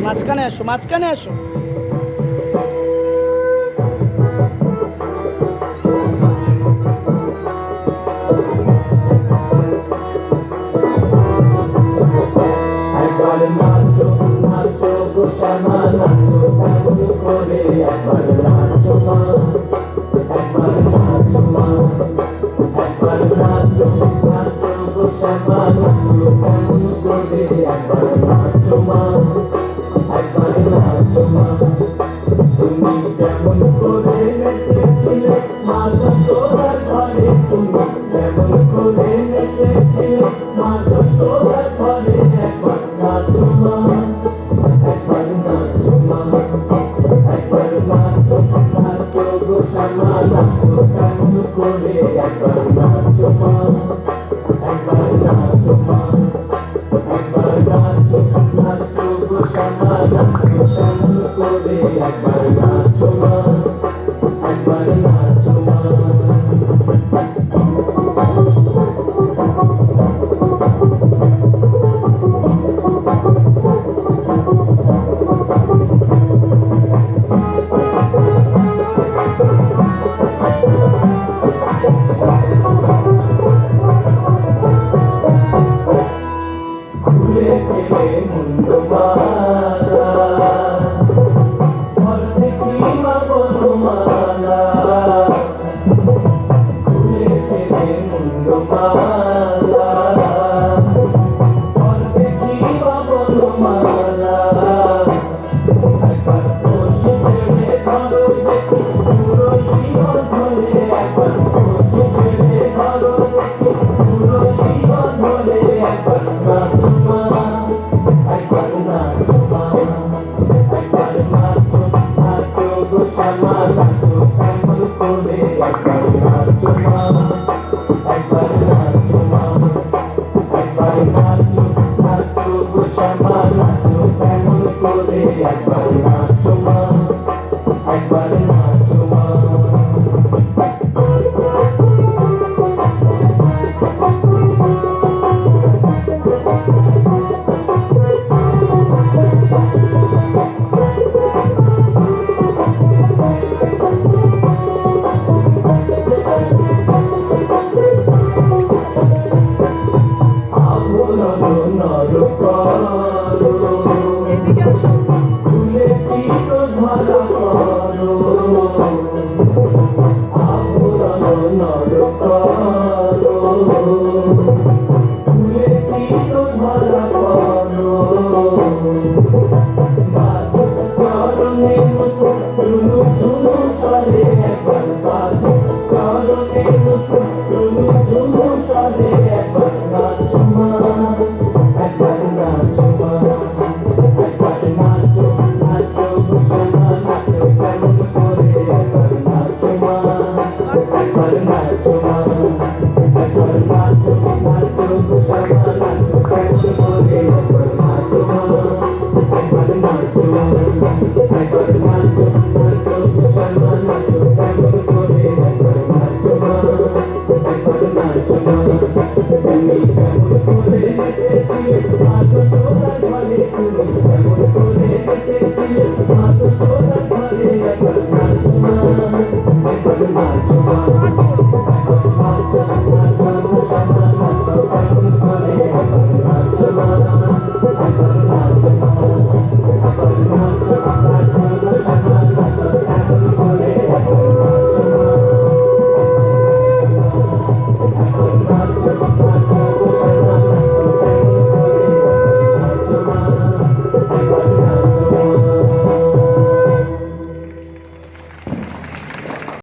মাঝখানে আসো, মাঝখানে আসো। একবার নাচো নাচো গো শ্যামা নাচো কেমন করে একবার নাচো মা একবার নাচো মা একবার নাচো নাচো গো শ্যামা নাচো কেমন করে একবার নাচো মা একবার নাচো মা তুমি যেমন করে নেচেছিলে মা যশোদার ঘরে তুমি যেমন করে নেচেছিলে মা যশোদার ঘরে একবার নাচো মা একবার নাচো মা একবার নাচো নাচো গো শ্যামা নাচো কেমন করে একবার নাচো মা